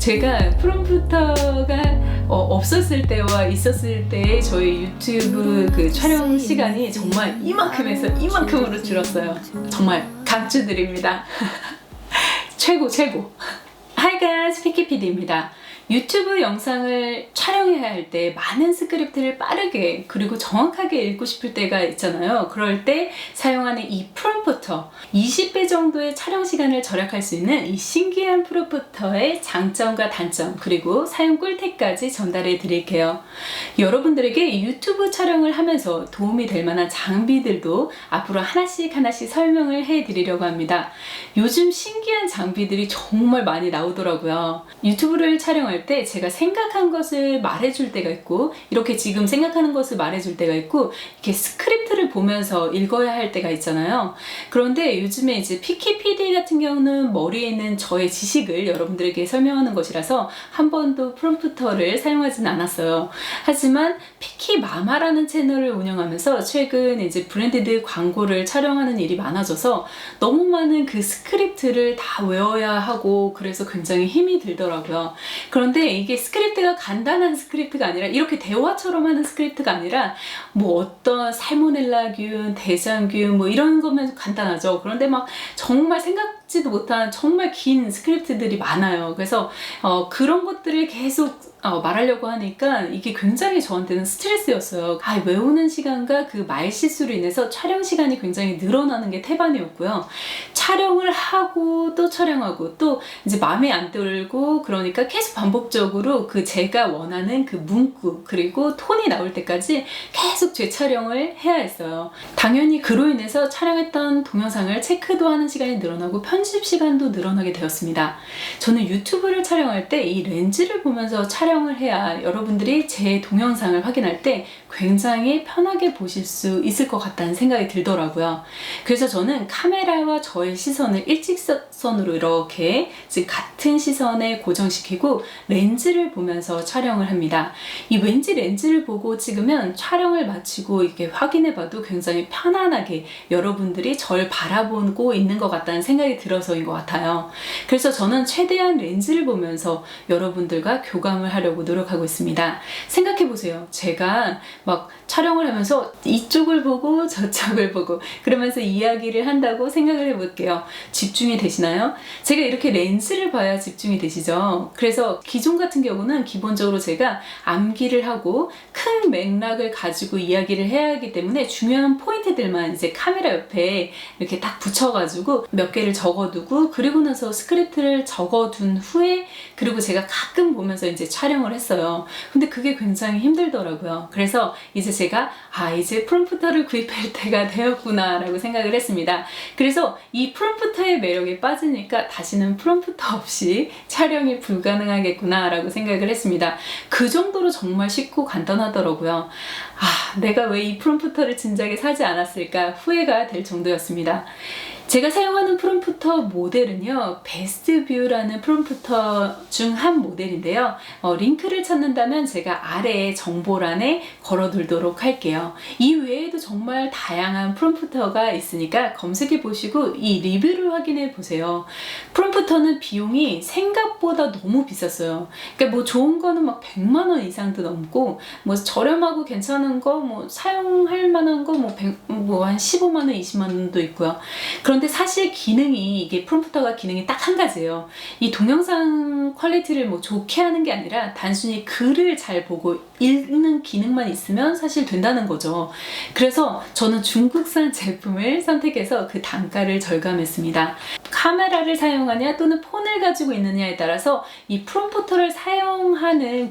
제가 프롬프터가 없었을 때와 있었을 때의 저희 유튜브 그 촬영 시간이 정말 이만큼에서 이만큼으로 줄었어요. 정말 강추드립니다. 최고. Hi guys, PKPD입니다. 유튜브 영상을 촬영해야 할 때 많은 스크립트를 빠르게 그리고 정확하게 읽고 싶을 때가 있잖아요. 그럴 때 사용하는 이 프롬프터, 20배 정도의 촬영 시간을 절약할 수 있는 이 신기한 프롬프터의 장점과 단점, 그리고 사용 꿀팁까지 전달해 드릴게요. 여러분들에게 유튜브 촬영을 하면서 도움이 될 만한 장비들도 앞으로 하나씩 설명을 해 드리려고 합니다. 요즘 신기한 장비들이 정말 많이 나오더라고요. 유튜브를 촬영할 때 제가 생각한 것을 말해줄 때가 있고, 이렇게 지금 생각하는 것을 말해줄 때가 있고, 이렇게 스크립트를 보면서 읽어야 할 때가 있잖아요. 그런데 요즘에 이제 PKPD 같은 경우는 머리에 있는 저의 지식을 여러분들에게 설명하는 것이라서 한 번도 프롬프터를 사용하지는 않았어요. 하지만 피키마마라는 채널을 운영하면서 최근 이제 브랜디드 광고를 촬영하는 일이 많아져서 너무 많은 그 스크립트를 다 외워야 하고, 그래서 굉장히 힘이 들더라고요. 그런데 이게 스크립트가 간단한 스크립트가 아니라, 이렇게 대화처럼 하는 스크립트가 아니라 뭐 어떤 살모넬라균, 대장균 뭐 이런 거면 간단하죠. 그런데 막 정말 생각지도 못한 정말 긴 스크립트들이 많아요. 그래서 그런 것들을 계속 말하려고 하니까 이게 굉장히 저한테는 스트레스였어요. 외우는 시간과 그 말 실수로 인해서 촬영 시간이 굉장히 늘어나는 게 태반이었고요. 촬영을 하고 또 촬영하고 또 이제 마음에 안 들고, 그러니까 계속 반복적으로 그 제가 원하는 그 문구 그리고 톤이 나올 때까지 계속 재촬영을 해야 했어요. 당연히 그로 인해서 촬영했던 동영상을 체크도 하는 시간이 늘어나고 편집 시간도 늘어나게 되었습니다. 저는 유튜브를 촬영할 때 이 렌즈를 보면서 촬영을 해야 여러분들이 제 동영상을 확인할 때 굉장히 편하게 보실 수 있을 것 같다는 생각이 들더라고요. 그래서 저는 카메라와 저의 시선을 일직선으로 이렇게 지금 같은 시선에 고정시키고 렌즈를 보면서 촬영을 합니다. 이 왠지 렌즈를 보고 찍으면 촬영을 마치고 이렇게 확인해 봐도 굉장히 편안하게 여러분들이 절 바라보고 있는 것 같다는 생각이 들어서인 것 같아요. 그래서 저는 최대한 렌즈를 보면서 여러분들과 교감을 하려고 노력하고 있습니다. 생각해 보세요. 제가 막 촬영을 하면서 이쪽을 보고 저쪽을 보고 그러면서 이야기를 한다고 생각을 해볼게요. 집중이 되시나요? 제가 이렇게 렌즈를 봐야 집중이 되시죠? 그래서 기존 같은 경우는 기본적으로 제가 암기를 하고 큰 맥락을 가지고 이야기를 해야 하기 때문에 중요한 포인트들만 이제 카메라 옆에 이렇게 딱 붙여가지고 몇 개를 적어두고, 그리고 나서 스크립트를 적어둔 후에 그리고 제가 가끔 보면서 이제 촬영을 했어요. 근데 그게 굉장히 힘들더라고요. 그래서 이제 제가 이제 프롬프터를 구입할 때가 되었구나 라고 생각을 했습니다. 그래서 이 프롬프터의 매력에 빠지니까 다시는 프롬프터 없이 촬영이 불가능하겠구나 라고 생각을 했습니다. 그 정도로 정말 쉽고 간단하더라고요. 내가 왜 이 프롬프터를 진작에 사지 않았을까 후회가 될 정도였습니다. 제가 사용하는 프롬프터 모델은요, 베스트뷰라는 프롬프터 중 한 모델인데요. 링크를 찾는다면 제가 아래에 정보란에 걸어둘도록 할게요. 이 외에도 정말 다양한 프롬프터가 있으니까 검색해 보시고 이 리뷰를 확인해 보세요. 프롬프터는 비용이 생각보다 너무 비쌌어요. 그러니까 뭐 좋은 거는 막 100만 원 이상도 넘고, 뭐 저렴하고 괜찮은 거, 뭐 사용할 만한 거 뭐 한 15만 원, 20만 원도 있고요. 그런데 사실 기능이, 이게 프롬프터가 기능이 딱 한 가지예요. 이 동영상 퀄리티를 뭐 좋게 하는 게 아니라 단순히 글을 잘 보고 읽는 기능만 있으면 사실 된다는 거죠. 그래서 저는 중국산 제품을 선택해서 그 단가를 절감했습니다. 카메라를 사용하냐 또는 폰을 가지고 있느냐에 따라서 이 프롬프터를 사용하는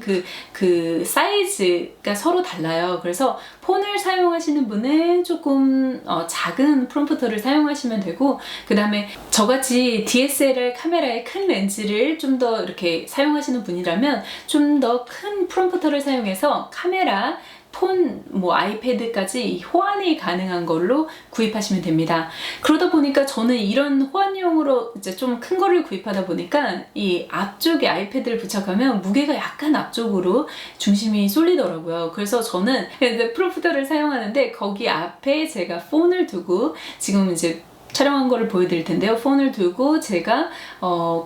그 사이즈가 서로 달라요. 그래서 폰을 사용하시는 분은 조금 작은 프롬프터를 사용하시면 되고, 그 다음에 저같이 DSLR 카메라의 큰 렌즈를 좀 더 이렇게 사용하시는 분이라면 좀 더 큰 프롬프터를 사용해서 카메라, 폰, 뭐 아이패드까지 호환이 가능한 걸로 구입하시면 됩니다. 그러다 보니까 저는 이런 호환용으로 이제 좀 큰 거를 구입하다 보니까 이 앞쪽에 아이패드를 부착하면 무게가 약간 앞쪽으로 중심이 쏠리더라고요. 그래서 저는 이제 프롬프터를 사용하는데 거기 앞에 제가 폰을 두고 지금 이제 촬영한 거를 보여드릴 텐데요. 폰을 두고 제가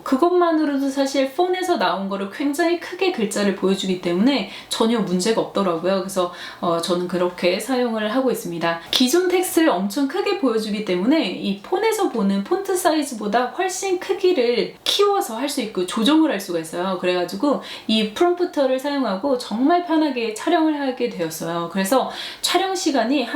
그것만으로도 사실 폰에서 나온 거를 굉장히 크게 글자를 보여주기 때문에 전혀 문제가 없더라고요. 그래서 저는 그렇게 사용을 하고 있습니다. 기존 텍스트를 엄청 크게 보여주기 때문에 이 폰에서 보는 폰트 사이즈보다 훨씬 크기를 키워서 할 수 있고 조정을 할 수가 있어요. 그래가지고 이 프롬프터를 사용하고 정말 편하게 촬영을 하게 되었어요. 그래서 촬영 시간이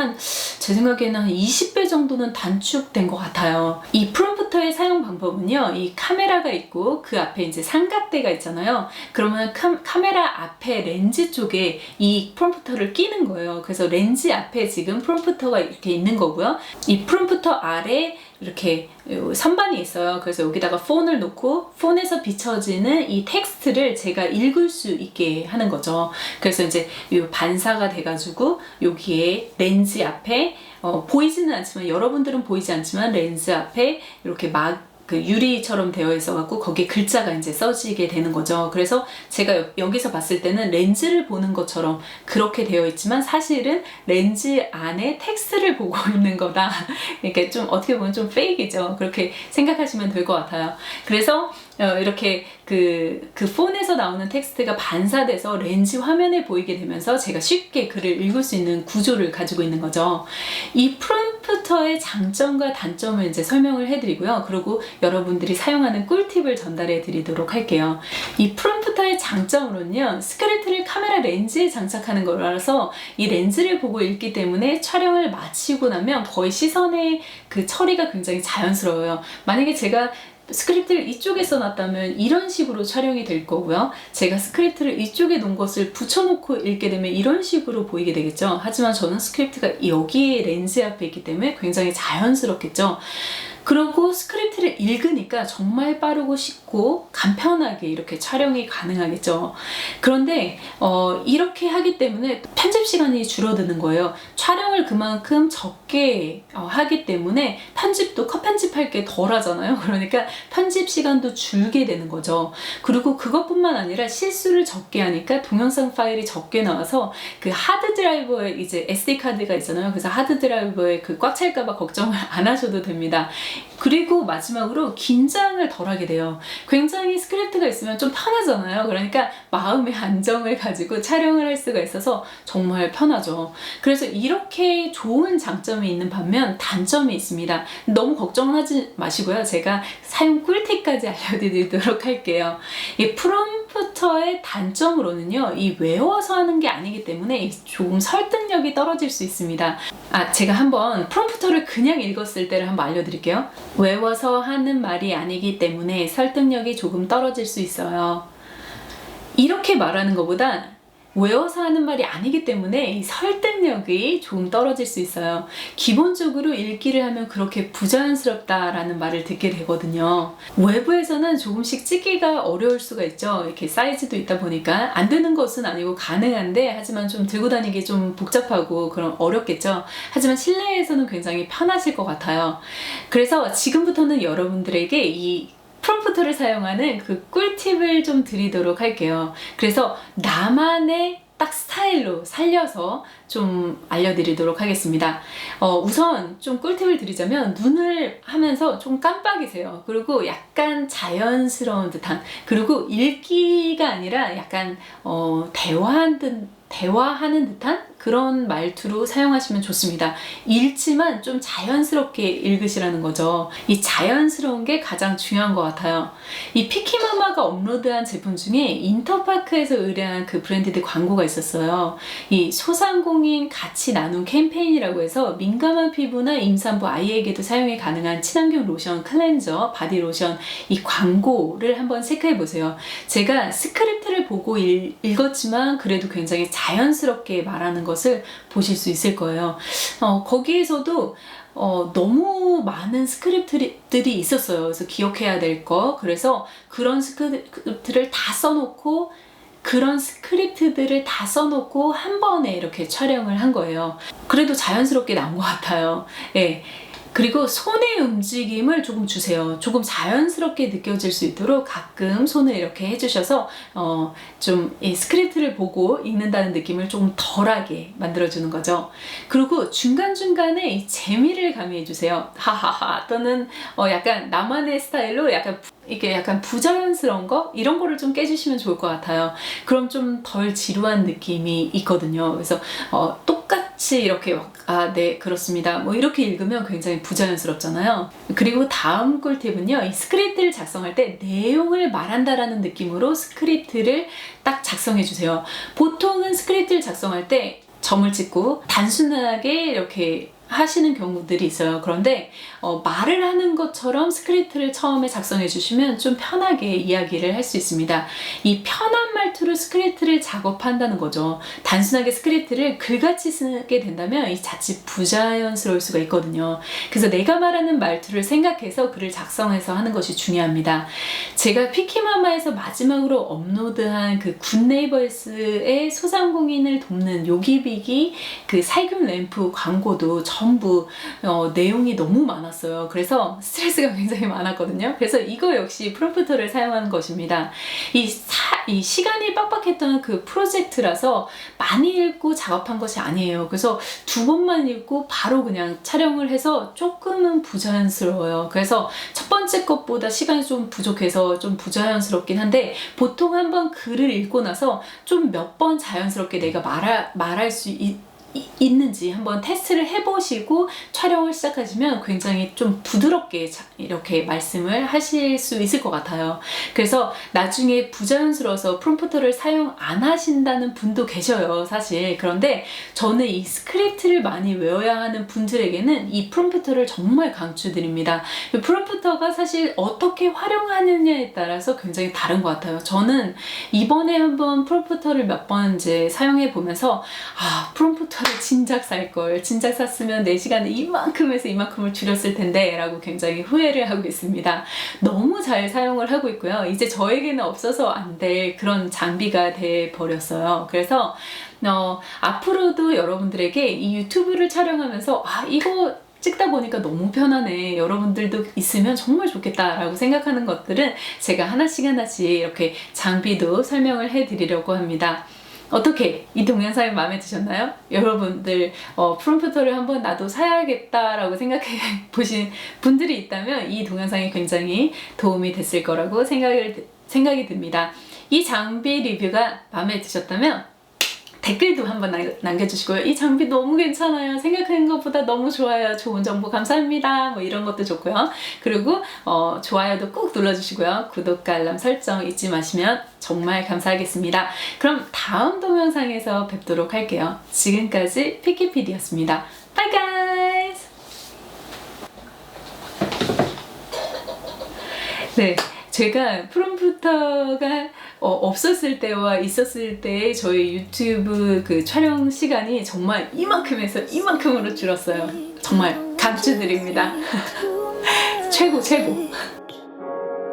제 생각에는 한 20배 정도는 단축된 것 같아요. 이 프롬프터의 사용 방법은요, 이 카메라가 있고 그 앞에 이제 삼각대가 있잖아요. 그러면 카메라 앞에 렌즈 쪽에 이 프롬프터를 끼는 거예요. 그래서 렌즈 앞에 지금 프롬프터가 이렇게 있는 거고요. 이 프롬프터 아래 이렇게 선반이 있어요. 그래서 여기다가 폰을 놓고 폰에서 비춰지는 이 텍스트를 제가 읽을 수 있게 하는 거죠. 그래서 이제 이 반사가 돼가지고 여기에 렌즈 앞에 보이지는 않지만, 여러분들은 보이지 않지만 렌즈 앞에 이렇게 그 유리처럼 되어 있어갖고 거기에 글자가 이제 써지게 되는 거죠. 그래서 제가 여기서 봤을 때는 렌즈를 보는 것처럼 그렇게 되어 있지만 사실은 렌즈 안에 텍스트를 보고 있는 거다. 이렇게 좀 어떻게 보면 좀 페이크이죠. 그렇게 생각하시면 될 것 같아요. 그래서 이렇게 그 폰에서 나오는 텍스트가 반사돼서 렌즈 화면에 보이게 되면서 제가 쉽게 글을 읽을 수 있는 구조를 가지고 있는 거죠. 이 프롬프터의 장점과 단점을 이제 설명을 해드리고요. 그리고 여러분들이 사용하는 꿀팁을 전달해 드리도록 할게요. 이 프롬프터의 장점으로는요, 스크립트를 카메라 렌즈에 장착하는 거라서 이 렌즈를 보고 읽기 때문에 촬영을 마치고 나면 거의 시선의 그 처리가 굉장히 자연스러워요. 만약에 제가 스크립트를 이쪽에 써놨다면 이런 식으로 촬영이 될 거고요. 제가 스크립트를 이쪽에 놓은 것을 붙여놓고 읽게 되면 이런 식으로 보이게 되겠죠. 하지만 저는 스크립트가 여기에 렌즈 앞에 있기 때문에 굉장히 자연스럽겠죠. 그리고 스크립트를 읽으니까 정말 빠르고 쉽고 간편하게 이렇게 촬영이 가능하겠죠. 그런데 이렇게 하기 때문에 편집 시간이 줄어드는 거예요. 촬영을 그만큼 적게 하기 때문에 편집도 컷 편집할 게 덜 하잖아요. 그러니까 편집 시간도 줄게 되는 거죠. 그리고 그것뿐만 아니라 실수를 적게 하니까 동영상 파일이 적게 나와서 그 하드 드라이버에 이제 SD 카드가 있잖아요. 그래서 하드 드라이버에 그 꽉 찰까봐 걱정을 안 하셔도 됩니다. 그리고 마지막으로 긴장을 덜 하게 돼요. 굉장히 스크립트가 있으면 좀 편하잖아요. 그러니까 마음의 안정을 가지고 촬영을 할 수가 있어서 정말 편하죠. 그래서 이렇게 좋은 장점이 있는 반면 단점이 있습니다. 너무 걱정하지 마시고요. 제가 사용 꿀팁까지 알려드리도록 할게요. 이 프롬프터의 단점으로는요, 이 외워서 하는 게 아니기 때문에 조금 설득력이 떨어질 수 있습니다. 제가 한번 프롬프터를 그냥 읽었을 때를 한번 알려드릴게요. 외워서 하는 말이 아니기 때문에 설득력이 조금 떨어질 수 있어요. 이렇게 말하는 것보다 외워서 하는 말이 아니기 때문에 설득력이 조금 떨어질 수 있어요. 기본적으로 읽기를 하면 그렇게 부자연스럽다라는 말을 듣게 되거든요. 외부에서는 조금씩 찍기가 어려울 수가 있죠. 이렇게 사이즈도 있다 보니까 안 되는 것은 아니고 가능한데, 하지만 좀 들고 다니기 좀 복잡하고 그럼 어렵겠죠. 하지만 실내에서는 굉장히 편하실 것 같아요. 그래서 지금부터는 여러분들에게 이 프롬프터를 사용하는 그 꿀팁을 좀 드리도록 할게요. 그래서 나만의 딱 스타일로 살려서 좀 알려드리도록 하겠습니다. 우선 좀 꿀팁을 드리자면, 눈을 하면서 좀 깜빡이세요. 그리고 약간 자연스러운 듯한, 그리고 읽기가 아니라 약간 대화하는 듯한 그런 말투로 사용하시면 좋습니다. 읽지만 좀 자연스럽게 읽으시라는 거죠. 이 자연스러운 게 가장 중요한 것 같아요. 이 피키마마가 업로드한 제품 중에 인터파크에서 의뢰한 그 브랜디드 광고가 있었어요. 이 소상공인 가치 나눔 캠페인이라고 해서 민감한 피부나 임산부 아이에게도 사용이 가능한 친환경 로션, 클렌저, 바디 로션, 이 광고를 한번 체크해 보세요. 제가 스크립트를 보고 읽었지만 그래도 굉장히 자연스럽게 말하는 것을 보실 수 있을 거예요. 거기에서도 너무 많은 스크립트들이 있었어요. 그래서 기억해야 될 거. 그래서 그런 스크립트를 다 써놓고 한 번에 이렇게 촬영을 한 거예요. 그래도 자연스럽게 나온 것 같아요. 예. 그리고 손의 움직임을 조금 주세요. 조금 자연스럽게 느껴질 수 있도록 가끔 손을 이렇게 해주셔서 좀 이 스크립트를 보고 읽는다는 느낌을 조금 덜하게 만들어주는 거죠. 그리고 중간중간에 이 재미를 가미해주세요. 하하하 또는 약간 나만의 스타일로 이게 약간 부자연스러운 거? 이런 거를 좀 깨주시면 좋을 것 같아요. 그럼 좀 덜 지루한 느낌이 있거든요. 그래서 똑같이 이렇게 네, 그렇습니다. 뭐 이렇게 읽으면 굉장히 부자연스럽잖아요. 그리고 다음 꿀팁은요. 이 스크립트를 작성할 때 내용을 말한다라는 느낌으로 스크립트를 딱 작성해 주세요. 보통은 스크립트를 작성할 때 점을 찍고 단순하게 이렇게 하시는 경우들이 있어요. 그런데 말을 하는 것처럼 스크립트를 처음에 작성해 주시면 좀 편하게 이야기를 할 수 있습니다. 이 편한 말투로 스크립트를 작업한다는 거죠. 단순하게 스크립트를 글같이 쓰게 된다면 이 자칫 부자연스러울 수가 있거든요. 그래서 내가 말하는 말투를 생각해서 글을 작성해서 하는 것이 중요합니다. 제가 피키마마에서 마지막으로 업로드한 그 굿네이버스의 소상공인을 돕는 요기비기 그 살균 램프 광고도 전부 내용이 너무 많았어요. 그래서 스트레스가 굉장히 많았거든요. 그래서 이거 역시 프롬프터를 사용하는 것입니다. 이 시간이 빡빡했던 그 프로젝트라서 많이 읽고 작업한 것이 아니에요. 그래서 2번만 읽고 바로 그냥 촬영을 해서 조금은 부자연스러워요. 그래서 첫 번째 것보다 시간이 좀 부족해서 좀 부자연스럽긴 한데 보통 한번 글을 읽고 나서 좀 몇 번 자연스럽게 내가 말할 수 있는지 한번 테스트를 해보시고 촬영을 시작하시면 굉장히 좀 부드럽게 이렇게 말씀을 하실 수 있을 것 같아요. 그래서 나중에 부자연스러워서 프롬프터를 사용 안 하신다는 분도 계셔요, 사실. 그런데 저는 이 스크립트를 많이 외워야 하는 분들에게는 이 프롬프터를 정말 강추드립니다. 이 프롬프터가 사실 어떻게 활용하느냐에 따라서 굉장히 다른 것 같아요. 저는 이번에 한번 프롬프터를 몇 번 이제 사용해 보면서 프롬프터 진작 살걸. 진작 샀으면 내 시간을 이만큼에서 이만큼을 줄였을 텐데 라고 굉장히 후회를 하고 있습니다. 너무 잘 사용을 하고 있고요. 이제 저에게는 없어서 안 될 그런 장비가 돼 버렸어요. 그래서 앞으로도 여러분들에게 이 유튜브를 촬영하면서 이거 찍다 보니까 너무 편하네. 여러분들도 있으면 정말 좋겠다라고 생각하는 것들은 제가 하나씩 이렇게 장비도 설명을 해드리려고 합니다. 어떻게 이 동영상이 마음에 드셨나요? 여러분들 프롬프터를 한번 나도 사야겠다라고 생각해 보신 분들이 있다면 이 동영상이 굉장히 도움이 됐을 거라고 생각이 듭니다. 이 장비 리뷰가 마음에 드셨다면 댓글도 한번 남겨주시고요. 이 장비 너무 괜찮아요. 생각하는 것보다 너무 좋아요. 좋은 정보 감사합니다. 뭐 이런 것도 좋고요. 그리고 좋아요도 꾹 눌러주시고요. 구독과 알람 설정 잊지 마시면 정말 감사하겠습니다. 그럼 다음 동영상에서 뵙도록 할게요. 지금까지 피키피디였습니다. Bye guys! 네. 제가 프롬프터가 없었을 때와 있었을 때의 저희 유튜브 그 촬영 시간이 정말 이만큼에서 이만큼으로 줄었어요. 정말 강추드립니다. 최고.